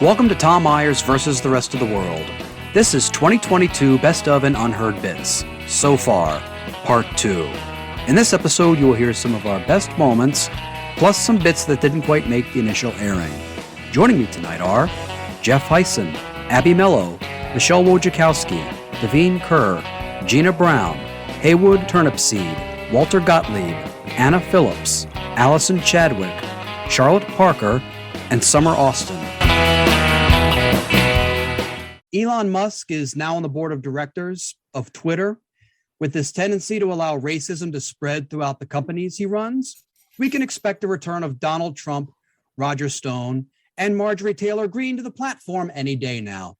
Welcome to Tom Myers versus the rest of the world. This is 2022 Best of and Unheard Bits. So far, Part 2. In this episode, you will hear some of our best moments, plus some bits that didn't quite make the initial airing. Joining me tonight are Jeff Heisen, Abby Mello, Michelle Wojciechowski, Devine Kerr, Gina Brown, Haywood Turnipseed, Walter Gottlieb, Anna Phillips, Allison Chadwick, Charlotte Parker, and Summer Austin. Elon Musk is now on the board of directors of Twitter. With this tendency to allow racism to spread throughout the companies he runs, we can expect a return of Donald Trump, Roger Stone, and Marjorie Taylor Greene to the platform any day now.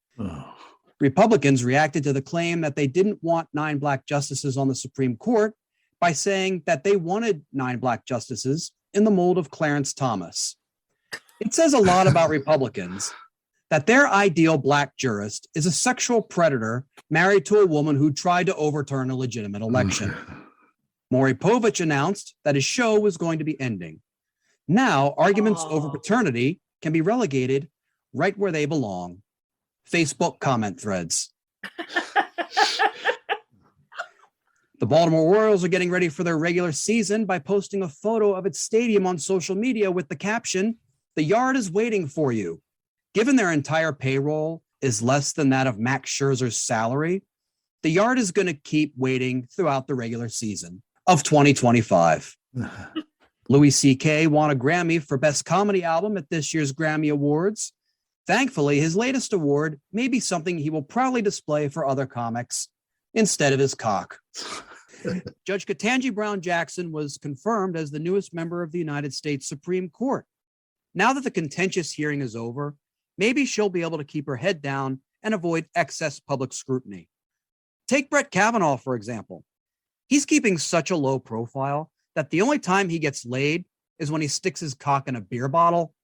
Republicans reacted to the claim that they didn't want 9 black justices on the Supreme Court by saying that they wanted 9 black justices in the mold of Clarence Thomas. It says a lot about Republicans that their ideal black jurist is a sexual predator married to a woman who tried to overturn a legitimate election. Maury Povich announced that his show was going to be ending. Now, arguments over paternity can be relegated right where they belong. Facebook comment threads. The Baltimore Orioles are getting ready for their regular season by posting a photo of its stadium on social media with the caption, "The yard is waiting for you." Given their entire payroll is less than that of Max Scherzer's salary, the yard is going to keep waiting throughout the regular season of 2025. Louis C.K. won a Grammy for Best Comedy Album at this year's Grammy Awards. Thankfully, his latest award may be something he will proudly display for other comics instead of his cock. Judge Ketanji Brown Jackson was confirmed as the newest member of the United States Supreme Court. Now that the contentious hearing is over, maybe she'll be able to keep her head down and avoid excess public scrutiny. Take Brett Kavanaugh, for example. He's keeping such a low profile that the only time he gets laid is when he sticks his cock in a beer bottle.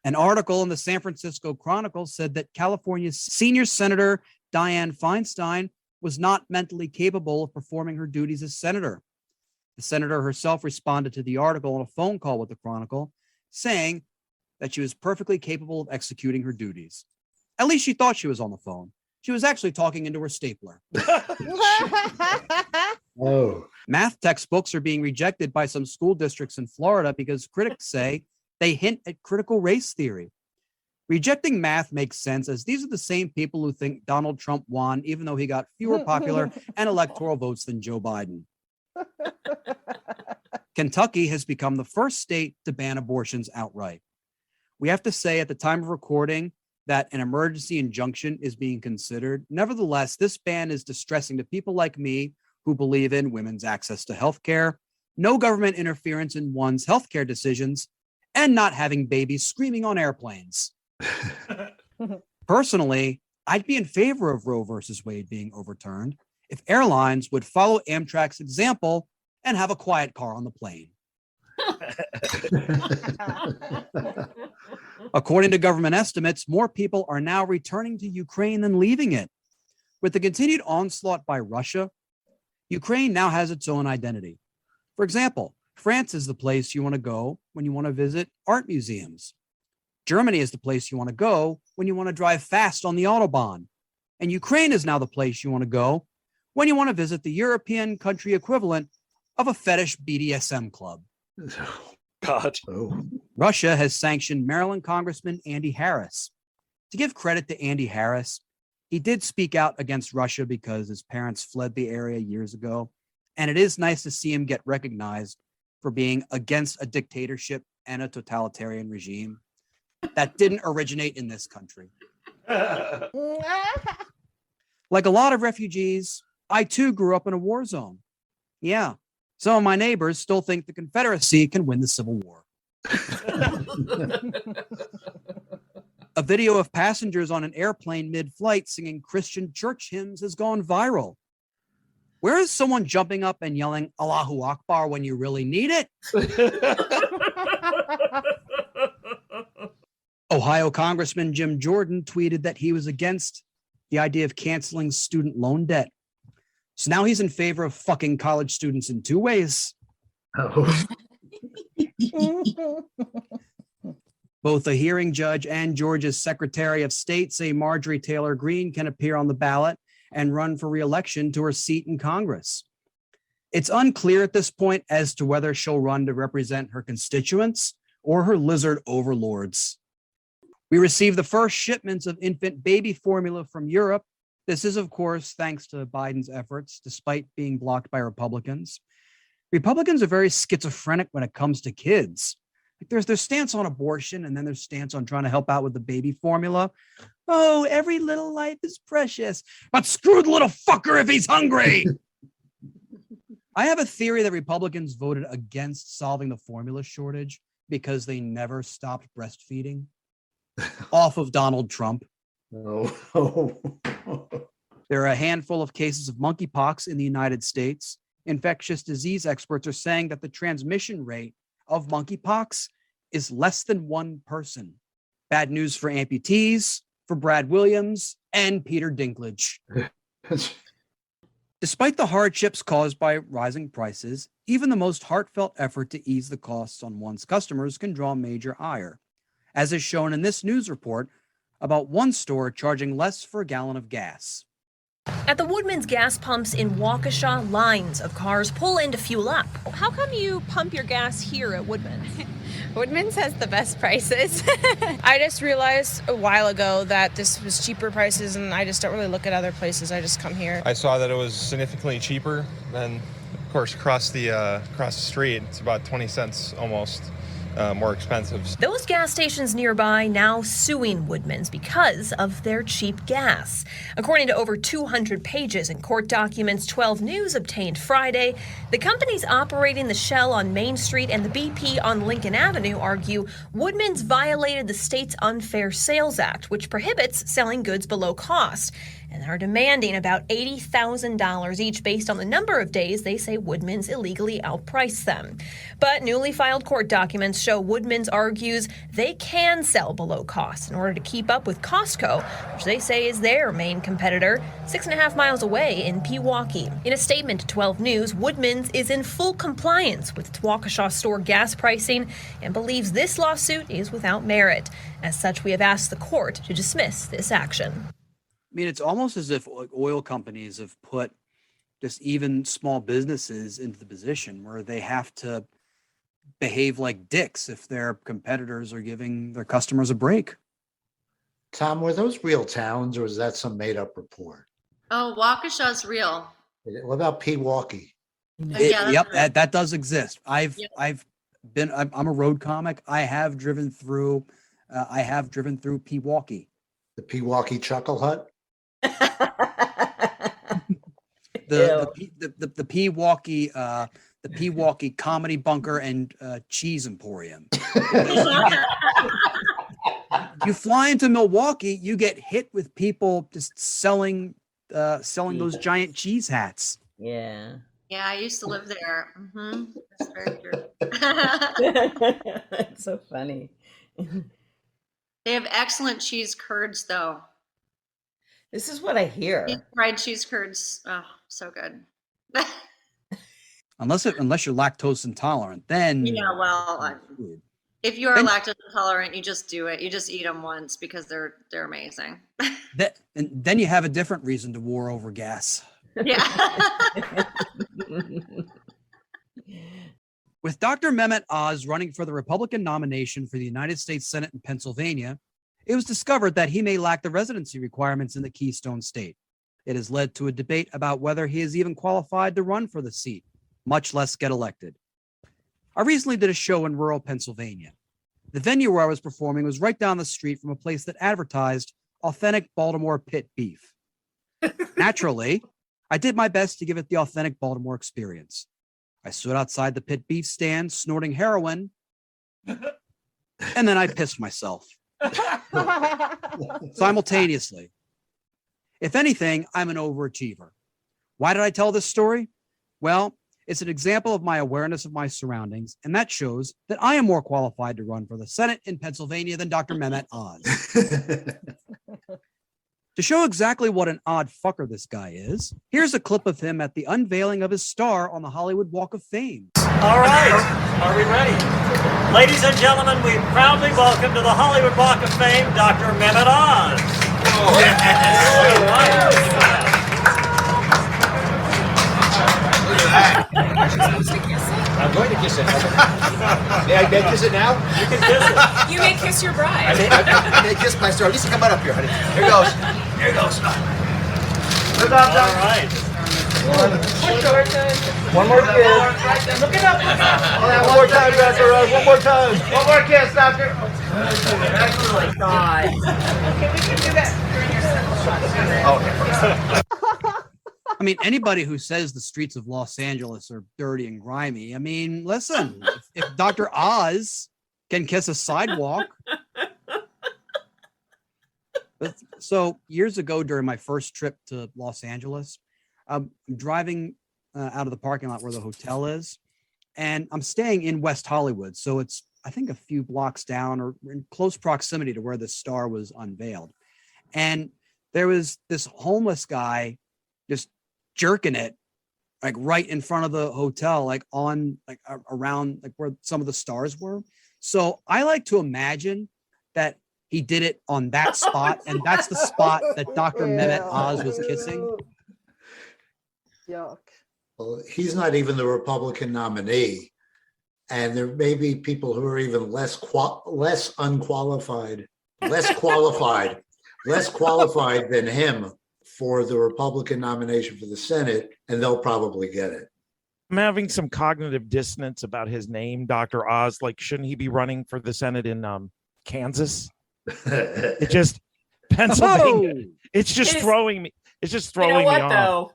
An article in the San Francisco Chronicle said that California's senior senator, Dianne Feinstein, was not mentally capable of performing her duties as senator. The senator herself responded to the article on a phone call with the Chronicle, saying that she was perfectly capable of executing her duties. At least she thought she was on the phone. She was actually talking into her stapler. Math textbooks are being rejected by some school districts in Florida because critics say they hint at critical race theory. Rejecting math makes sense, as these are the same people who think Donald Trump won, even though he got fewer popular and electoral votes than Joe Biden. Kentucky has become the first state to ban abortions outright. We have to say at the time of recording that an emergency injunction is being considered. Nevertheless, this ban is distressing to people like me who believe in women's access to health care, no government interference in one's healthcare decisions, and not having babies screaming on airplanes. Personally, I'd be in favor of Roe versus Wade being overturned if airlines would follow Amtrak's example and have a quiet car on the plane. According to government estimates, more people are now returning to Ukraine than leaving it. With the continued onslaught by Russia, Ukraine now has its own identity. For example, France is the place you want to go when you want to visit art museums. Germany is the place you want to go when you want to drive fast on the Autobahn. And Ukraine is now the place you want to go when you want to visit the European country equivalent of a fetish BDSM club. God. Russia has sanctioned Maryland Congressman Andy Harris. To give credit to Andy Harris, he did speak out against Russia because his parents fled the area years ago. And it is nice to see him get recognized for being against a dictatorship and a totalitarian regime that didn't originate in this country. Like a lot of refugees, I too grew up in a war zone. Yeah, some of my neighbors still think the Confederacy can win the Civil War. A video of passengers on an airplane mid-flight singing Christian church hymns has gone viral. Where is someone jumping up and yelling Allahu Akbar when you really need it? Ohio Congressman Jim Jordan tweeted that he was against the idea of canceling student loan debt. So now he's in favor of fucking college students in 2 ways. Both a hearing judge and Georgia's Secretary of State say Marjorie Taylor Greene can appear on the ballot and run for re-election to her seat in Congress. It's unclear at this point as to whether she'll run to represent her constituents or her lizard overlords. We received the first shipments of infant baby formula from Europe. This is, of course, thanks to Biden's efforts, despite being blocked by Republicans. Republicans are very schizophrenic when it comes to kids. Like there's their stance on abortion and then their stance on trying to help out with the baby formula. Oh, every little life is precious, but screw the little fucker if he's hungry. I have a theory that Republicans voted against solving the formula shortage because they never stopped breastfeeding off of Donald Trump. Oh. There are a handful of cases of monkeypox in the United States. Infectious disease experts are saying that the transmission rate of monkeypox is less than one person. Bad news for amputees, for Brad Williams, and Peter Dinklage. Despite the hardships caused by rising prices, even the most heartfelt effort to ease the costs on one's customers can draw major ire, as is shown in this news report about one store charging less for a gallon of gas. At the Woodman's gas pumps in Waukesha, lines of cars pull in to fuel up. How come you pump your gas here at Woodman's? Woodman's has the best prices. I just realized a while ago that this was cheaper prices, and I just don't really look at other places. I just come here. I saw that it was significantly cheaper than, of course, across the street. It's about 20 cents almost. More expensive. Those gas stations nearby now suing Woodman's because of their cheap gas. According to over 200 pages in court documents 12 News obtained Friday, the companies operating the Shell on Main Street and the BP on Lincoln Avenue argue Woodman's violated the state's Unfair Sales Act, which prohibits selling goods below cost, and are demanding about $80,000 each based on the number of days they say Woodman's illegally outpriced them. But newly filed court documents show Woodman's argues they can sell below cost in order to keep up with Costco, which they say is their main competitor, 6.5 miles away in Pewaukee. In a statement to 12 News, Woodman's is in full compliance with its Waukesha store gas pricing and believes this lawsuit is without merit. As such, we have asked the court to dismiss this action. I mean, it's almost as if like oil companies have put just even small businesses into the position where they have to behave like dicks if their competitors are giving their customers a break. Tom, were those real towns or was that some made-up report? Oh, Waukesha's real. What about Pewaukee? Yep, that does exist. I'm a road comic. I have driven through Pewaukee. The Pewaukee Chuckle Hut? the Pewaukee Comedy Bunker and Cheese Emporium. You fly into Milwaukee, you get hit with people just selling those giant cheese hats. Yeah. Yeah, I used to live there. Mm-hmm. That's very true. That's so funny. They have excellent cheese curds, though. This is what I hear. Fried cheese curds, oh, so good. Unless you're lactose intolerant, then Yeah, well, if you are lactose intolerant, you just do it. You just eat them once because they're amazing. and then you have a different reason to war over gas. Yeah. With Dr. Mehmet Oz running for the Republican nomination for the United States Senate in Pennsylvania, it was discovered that he may lack the residency requirements in the Keystone State. It has led to a debate about whether he is even qualified to run for the seat, much less get elected. I recently did a show in rural Pennsylvania. The venue where I was performing was right down the street from a place that advertised authentic Baltimore pit beef. Naturally, I did my best to give it the authentic Baltimore experience. I stood outside the pit beef stand snorting heroin, and then I pissed myself. Simultaneously. If anything, I'm an overachiever. Why did I tell this story? Well, it's an example of my awareness of my surroundings, and that shows that I am more qualified to run for the Senate in Pennsylvania than Dr. Mehmet Oz. To show exactly what an odd fucker this guy is, here's a clip of him at the unveiling of his star on the Hollywood Walk of Fame. All right, are we ready? Ladies and gentlemen, we proudly welcome to the Hollywood Walk of Fame, Dr. Mehmet Oz. Oh, yes. All right. I'm going to kiss it. May I kiss it now? You can kiss it. You may kiss your bride. I may kiss my star. Lisa, come on up here, honey. Here goes. Here goes. All right. One more kiss. Look it up. One more time, Dr. Oz. One more time. One more kiss, Doctor. Oh my God. Okay, we can do that during your Okay. I mean, anybody who says the streets of Los Angeles are dirty and grimy, I mean, listen, if Dr. Oz can kiss a sidewalk. So years ago, during my first trip to Los Angeles, I'm driving out of the parking lot where the hotel is, and I'm staying in West Hollywood. So it's, I think, a few blocks down or in close proximity to where the star was unveiled. And there was this homeless guy just jerking it like right in front of the hotel, like on like around like where some of the stars were. So I like to imagine that he did it on that spot, and that's the spot that Dr. Mehmet Oz was kissing. Yuck. Well, he's not even the Republican nominee, and there may be people who are even less qualified than him for the Republican nomination for the Senate, and they'll probably get it. I'm having some cognitive dissonance about his name, Dr. Oz. Like, shouldn't he be running for the Senate in Kansas? It just Pennsylvania. Oh! It's just throwing me. It's just throwing You know what, me off. though?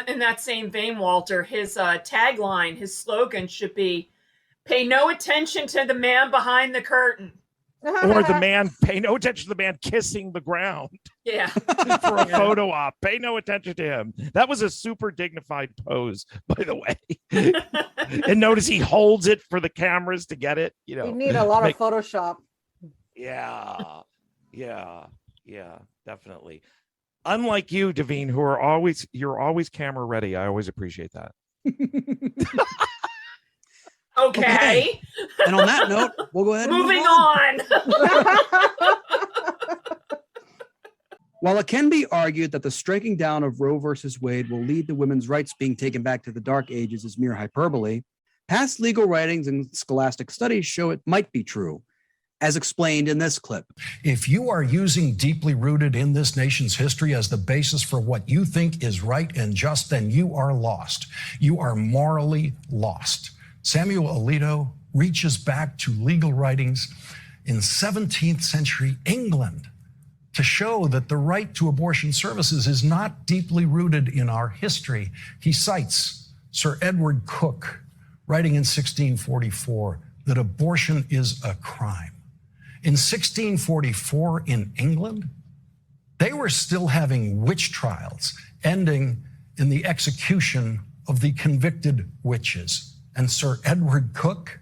In that same vein, Walter, his tagline, his slogan should be, "Pay no attention to the man behind the curtain." Or the man, pay no attention to the man kissing the ground. Yeah. For a photo op. Pay no attention to him. That was a super dignified pose, by the way. And notice he holds it for the cameras to get it. You know, You need a lot of Photoshop. Yeah, definitely. Unlike you, Davine, who are you're always camera ready. I always appreciate that. Okay. And on that note, we'll go ahead and Moving move on. on. While it can be argued that the striking down of Roe versus Wade will lead to women's rights being taken back to the dark ages is mere hyperbole, past legal writings and scholastic studies show it might be true, as explained in this clip. If you are using deeply rooted in this nation's history as the basis for what you think is right and just, then you are lost. You are morally lost. Samuel Alito reaches back to legal writings in 17th century England to show that the right to abortion services is not deeply rooted in our history. He cites Sir Edward Coke, writing in 1644, that abortion is a crime. In 1644 in England, they were still having witch trials, ending in the execution of the convicted witches. And Sir Edward Coke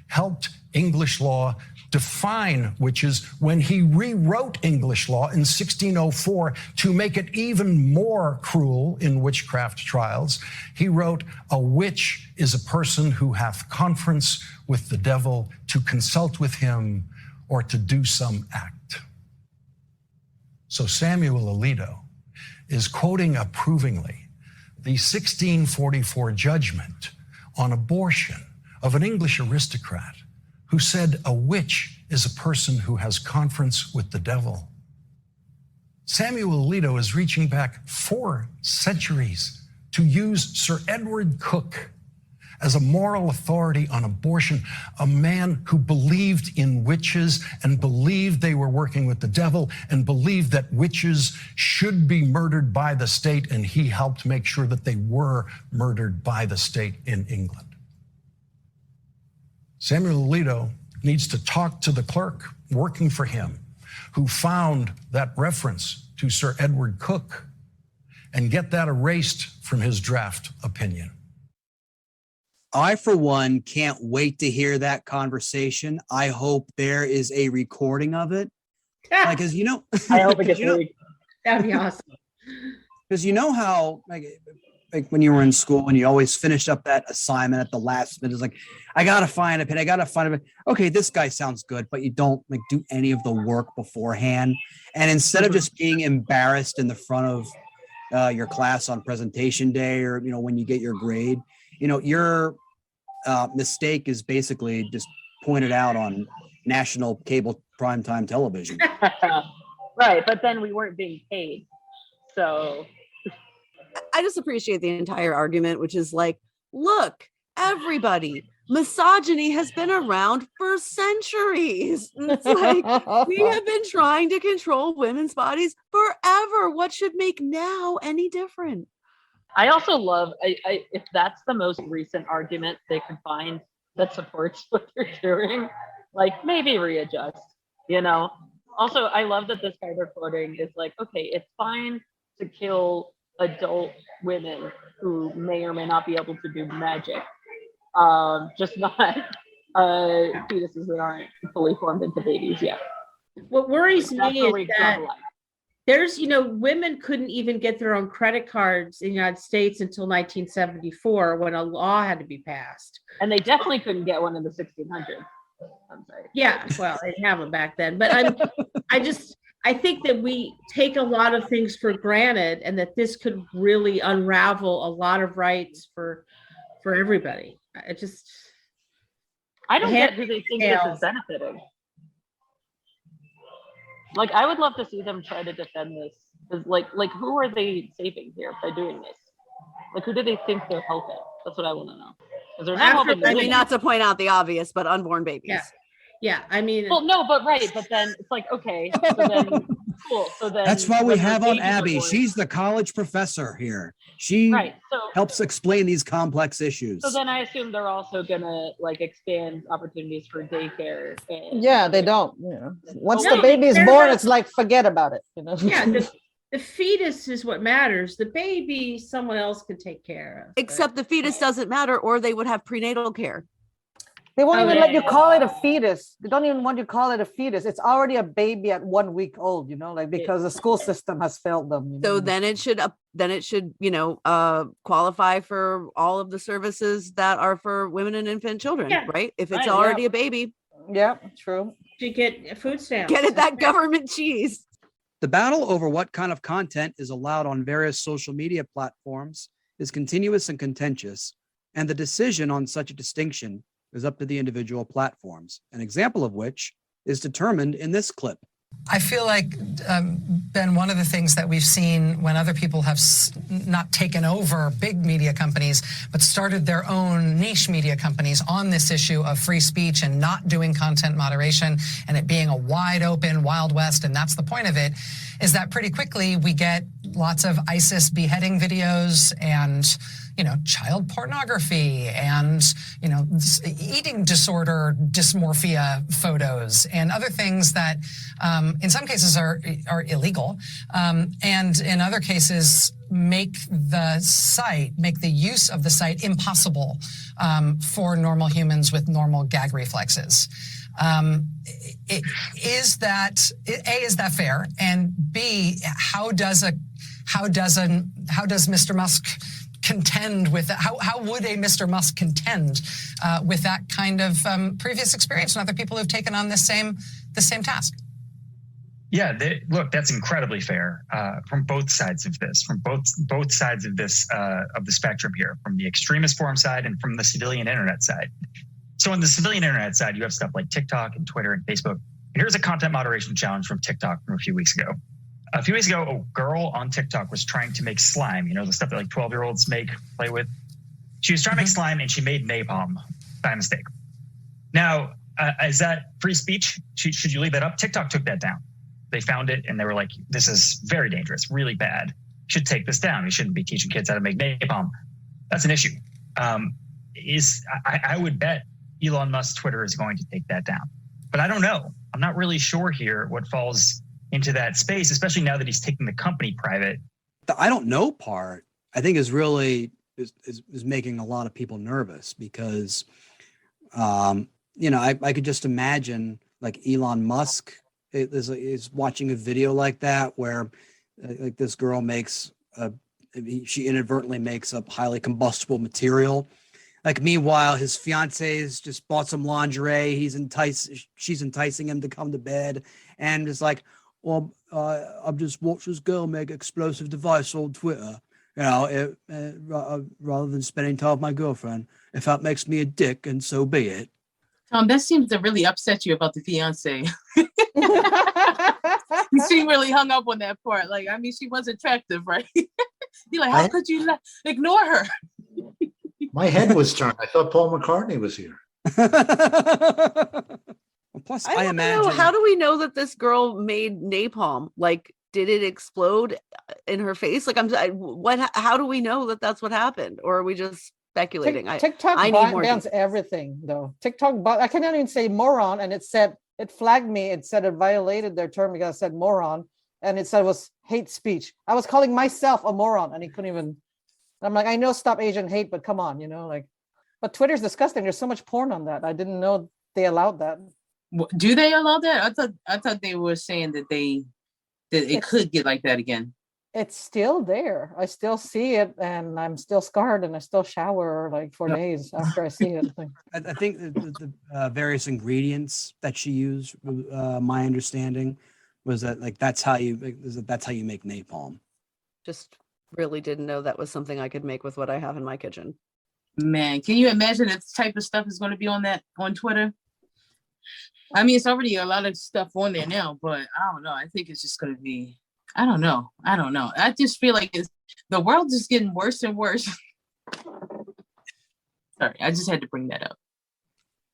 helped English law define witches when he rewrote English law in 1604 to make it even more cruel in witchcraft trials. He wrote, "A witch is a person who hath conference with the devil to consult with him or to do some act." So Samuel Alito is quoting approvingly the 1644 judgment on abortion of an English aristocrat who said a witch is a person who has conference with the devil. Samuel Alito is reaching back 4 centuries to use Sir Edward Coke as a moral authority on abortion, a man who believed in witches and believed they were working with the devil and believed that witches should be murdered by the state, and he helped make sure that they were murdered by the state in England. Samuel Alito needs to talk to the clerk working for him who found that reference to Sir Edward Coke and get that erased from his draft opinion. I, for one, can't wait to hear that conversation. I hope there is a recording of it. Like, as you know, I hope it gets leaked. That'd be awesome. Because you know how like when you were in school and you always finished up that assignment at the last minute, it's like, I gotta find a pen, I gotta find a pen. Okay, this guy sounds good, but you don't like do any of the work beforehand. And instead of just being embarrassed in the front of your class on presentation day, or when you get your grade, your mistake is basically just pointed out on national cable primetime television. Right, but then we weren't being paid. So I just appreciate the entire argument, which is like, look, everybody, misogyny has been around for centuries. It's like, we have been trying to control women's bodies forever. What should make now any different? I also love, if that's the most recent argument they could find that supports what they're doing, like maybe readjust, Also, I love that this guy they're quoting is like, okay, it's fine to kill adult women who may or may not be able to do magic, just not fetuses that aren't fully formed into babies yet. What worries me is that draw the line. there's, women couldn't even get their own credit cards in the United States until 1974 when a law had to be passed. And they definitely couldn't get one in the 1600s. I'm sorry. Yeah, well, they didn't have them back then. But I think that we take a lot of things for granted, and that this could really unravel a lot of rights for everybody. I don't get who they think this is benefiting. Like, I would love to see them try to defend this. Because, like, who are they saving here by doing this? Like, who do they think they're helping? That's what I want to know. Because they're not helping. I mean, not to point out the obvious, but unborn babies. Yeah. I mean, well, no, but right, but then it's like, okay, so then cool. So then that's why we have on Abby. She's the college professor here. She helps explain these complex issues. So then I assume they're also gonna like expand opportunities for daycare. Yeah, they don't. Once the baby is born, it's like forget about it. Yeah, the fetus is what matters. The baby, someone else can take care of. Except the fetus doesn't matter, or they would have prenatal care. They won't even let you call it a fetus. They don't even want you to call it a fetus. It's already a baby at 1 week old, because the school system has failed them. So then it should, qualify for all of the services that are for women and infant children, right? If it's already a baby. Yeah, true. You get food stamps. Get it, that government cheese. The battle over what kind of content is allowed on various social media platforms is continuous and contentious, and the decision on such a distinction is up to the individual platforms, an example of which is determined in this clip. I feel like, Ben, one of the things that we've seen when other people have not taken over big media companies, but started their own niche media companies on this issue of free speech and not doing content moderation and it being a wide open Wild West, and that's the point of it, is that pretty quickly we get lots of ISIS beheading videos and child pornography and, eating disorder dysmorphia photos and other things that in some cases are illegal, and in other cases make the use of the site impossible for normal humans with normal gag reflexes. Is that fair? And B, how does Mr. Musk contend with that? How would a Mr. Musk contend with that kind of previous experience and other people who've taken on the same task? Yeah, look, that's incredibly fair from both sides of this, from both sides of this of the spectrum here, from the extremist forum side and from the civilian internet side. So on the civilian internet side, you have stuff like TikTok and Twitter and Facebook. And here's a content moderation challenge from TikTok from a few weeks ago. A few weeks ago, a girl on TikTok was trying to make slime, the stuff that like 12-year-olds play with. She was trying to make slime and she made napalm by mistake. Now, is that free speech? Should you leave that up? TikTok took that down. They found it and they were like, this is very dangerous, really bad. You should take this down. You shouldn't be teaching kids how to make napalm. That's an issue. I would bet Elon Musk's Twitter is going to take that down. But I don't know. I'm not really sure here what falls into that space, especially now that he's taking the company private. The I don't know part, I think, is really is making a lot of people nervous because, I could just imagine like Elon Musk is watching a video like that where like this girl she inadvertently makes up highly combustible material. Like, meanwhile, his fiance's just bought some lingerie. She's enticing him to come to bed, and it's like, well, I've just watched this girl make explosive device on Twitter. Rather than spending time with my girlfriend. If that makes me a dick, and so be it. Tom, that seems to really upset you about the fiance. She really hung up on that part. Like, I mean, she was attractive, right? You're like, how could you ignore her? My head was turned. I thought Paul McCartney was here. Plus, I imagine. How do we know that this girl made napalm? Like, did it explode in her face? Like, how do we know that that's what happened? Or are we just speculating? TikTok bans everything, though. I cannot even say moron, and it flagged me. It said it violated their term because I said moron, and it said it was hate speech. I was calling myself a moron, and he couldn't even. I'm like, I know stop Asian hate, but come on, But Twitter's disgusting. There's so much porn on that. I didn't know they allowed that. Do they allow that? I thought they were saying that it could get like that again. It's still there. I still see it, and I'm still scarred, and I still shower like 4 days after I see it. I think the various ingredients that she used, my understanding was that that's how you make napalm. Just really didn't know that was something I could make with what I have in my kitchen. Man, can you imagine if this type of stuff is going to be on Twitter? I mean, it's already a lot of stuff on there now, but I don't know. I think it's just going to be, I don't know. I just feel like the world is getting worse and worse. Sorry, I just had to bring that up.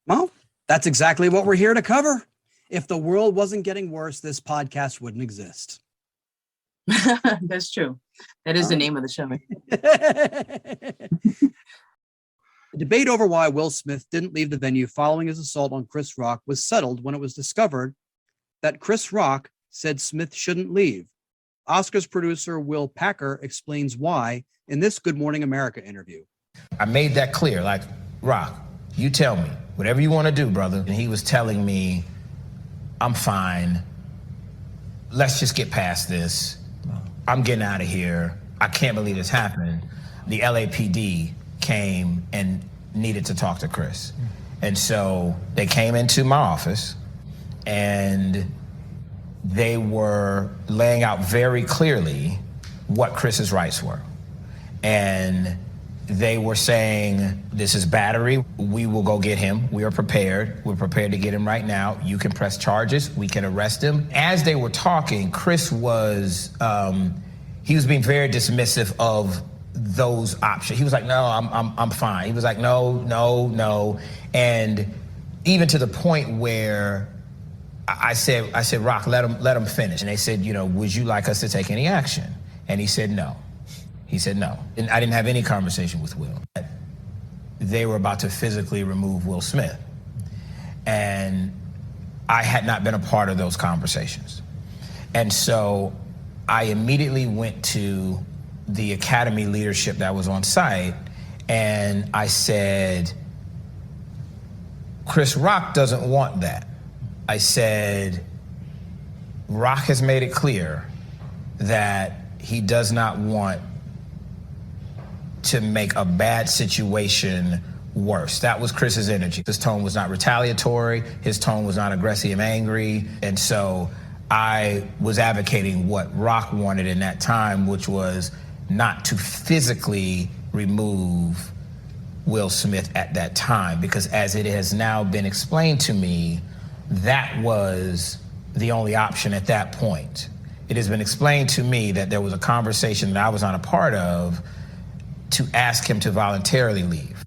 Well, that's exactly what we're here to cover. If the world wasn't getting worse, this podcast wouldn't exist. That's true. That is the name of the show. The debate over why Will Smith didn't leave the venue following his assault on Chris Rock was settled when it was discovered that Chris Rock said Smith shouldn't leave. Oscars producer Will Packer explains why in this Good Morning America interview. I made that clear, like, Rock, you tell me, whatever you want to do, brother. And he was telling me, I'm fine. Let's just get past this. I'm getting out of here. I can't believe this happened. The LAPD came and needed to talk to Chris. And so they came into my office and they were laying out very clearly what Chris's rights were. And they were saying, this is battery. We will go get him. We are prepared. We're prepared to get him right now. You can press charges. We can arrest him. As they were talking, Chris was, he was being very dismissive of those options. He was like, no, I'm fine. He was like, no. And even to the point where I said, Rock, let him finish. And they said, would you like us to take any action? And he said, no. He said no. And I didn't have any conversation with Will. They were about to physically remove Will Smith. And I had not been a part of those conversations. And so I immediately went to the Academy leadership that was on site and I said, Chris Rock doesn't want that. I said, Rock has made it clear that he does not want to make a bad situation worse. That was Chris's energy. His tone was not retaliatory. His tone was not aggressive and angry. And so I was advocating what Rock wanted in that time, which was not to physically remove Will Smith at that time, because as it has now been explained to me, that was the only option at that point. It has been explained to me that there was a conversation that I was not a part of to ask him to voluntarily leave.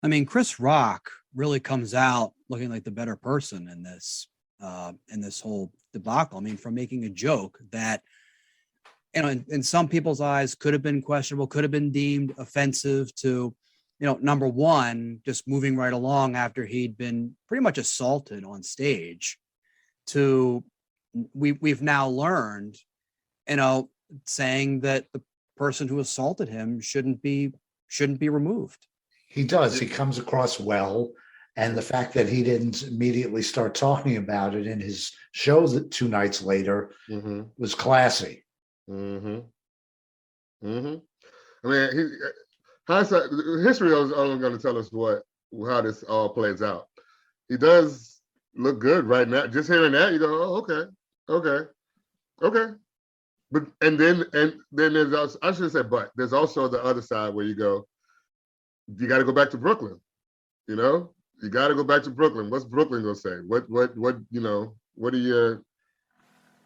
I mean, Chris Rock really comes out looking like the better person in this whole debacle. I mean, from making a joke that, in some people's eyes could have been questionable, could have been deemed offensive to, number one, just moving right along after he'd been pretty much assaulted on stage, to we've now learned, saying that the person who assaulted him shouldn't be removed. He does. He comes across well. And the fact that he didn't immediately start talking about it in his show 2 nights later was classy. Mm-hmm. Mm-hmm. I mean, hindsight, history is only going to tell us how this all plays out. He does look good right now. Just hearing that, you go, oh, okay. But then there's also, I should say, but there's also the other side where you go, you got to go back to Brooklyn. You know, you got to go back to Brooklyn. What's Brooklyn gonna say? What you know? What are your?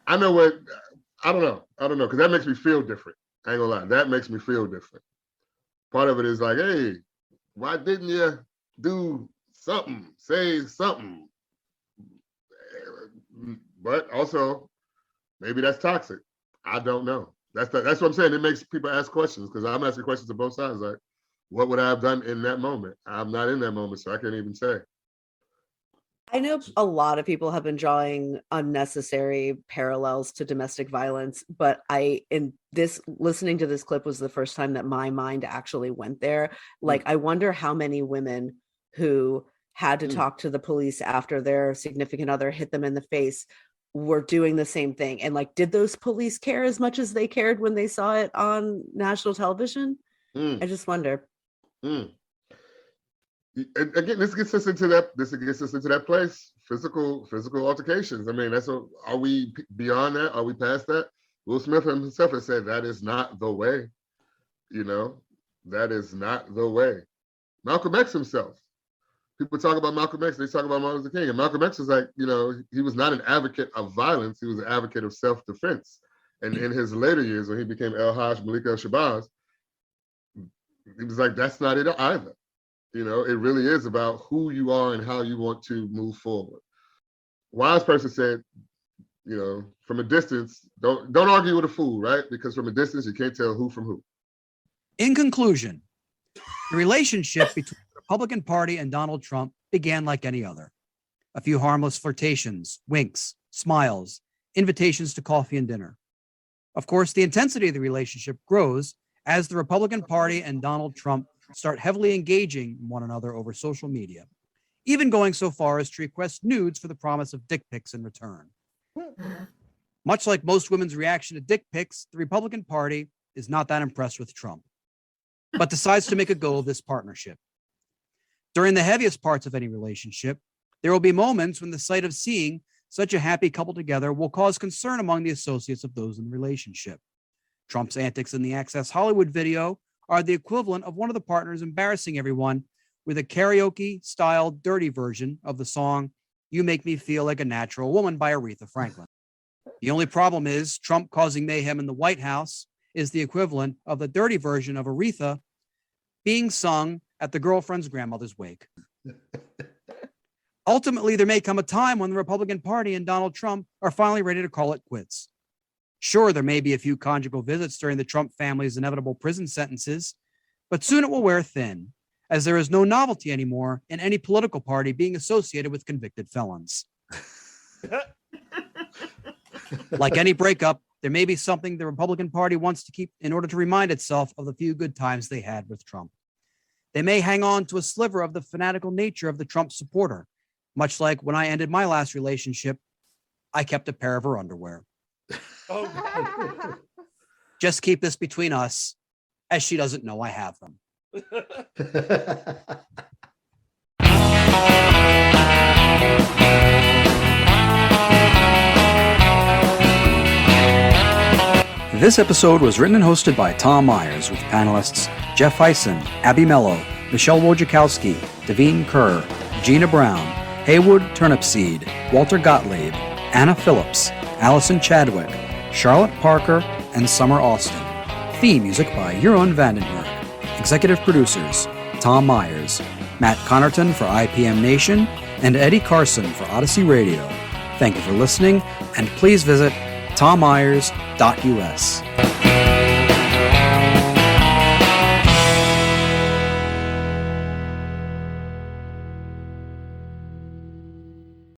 I don't know, because that makes me feel different. I ain't gonna lie, that makes me feel different. Part of it is like, hey, why didn't you do something? Say something. But also, maybe that's toxic. I don't know. That's what I'm saying. It makes people ask questions, because I'm asking questions to both sides. Like, what would I have done in that moment? I'm not in that moment, so I can't even say. I know a lot of people have been drawing unnecessary parallels to domestic violence, but listening to this clip was the first time that my mind actually went there. Like, I wonder how many women who had to talk to the police after their significant other hit them in the face were doing the same thing. And like, did those police care as much as they cared when they saw it on national television? I just wonder. Again, this gets us into that place. Physical altercations. I mean, are we beyond that? Are we past that? Will Smith himself has said that is not the way. You know, that is not the way. Malcolm X himself. People talk about Malcolm X, they talk about Martin Luther King. And Malcolm X was like, you know, he was not an advocate of violence, he was an advocate of self-defense. And in his later years, when he became El Haj Malik El-Shabazz, he was like, that's not it either. You know, it really is about who you are and how you want to move forward. Wise person said, you know, from a distance, don't argue with a fool, right? Because from a distance, you can't tell who from who. In conclusion, the relationship between the Republican Party and Donald Trump began like any other. A few harmless flirtations, winks, smiles, invitations to coffee and dinner. Of course, the intensity of the relationship grows as the Republican Party and Donald Trump start heavily engaging one another over social media, even going so far as to request nudes for the promise of dick pics in return. Much like most women's reaction to dick pics, the Republican Party is not that impressed with Trump, but decides to make a go of this partnership. During the heaviest parts of any relationship, there will be moments when the sight of seeing such a happy couple together will cause concern among the associates of those in the relationship. Trump's antics in the Access Hollywood video are the equivalent of one of the partners embarrassing everyone with a karaoke-style dirty version of the song You Make Me Feel Like a Natural Woman by Aretha Franklin. The only problem is Trump causing mayhem in the White House is the equivalent of the dirty version of Aretha being sung at the girlfriend's grandmother's wake. Ultimately, there may come a time when the Republican Party and Donald Trump are finally ready to call it quits. Sure, there may be a few conjugal visits during the Trump family's inevitable prison sentences, but soon it will wear thin, as there is no novelty anymore in any political party being associated with convicted felons. Like any breakup, there may be something the Republican Party wants to keep in order to remind itself of the few good times they had with Trump. They may hang on to a sliver of the fanatical nature of the Trump supporter, much like when I ended my last relationship, I kept a pair of her underwear. Just keep this between us, as she doesn't know I have them. This episode was written and hosted by Tom Myers with panelists Jeff Heisen, Abby Mello, Michelle Wojciechowski, Davine Kerr, Gina Brown, Haywood Turnipseed, Walter Gottlieb, Anna Phillips, Allison Chadwick, Charlotte Parker, and Summer Austin. Theme music by Jeroen Vandenberg. Executive producers Tom Myers, Matt Connarton for ipmNation, and Eddie Carson for Odyssey Radio. Thank you for listening, and please visit tommyers.us.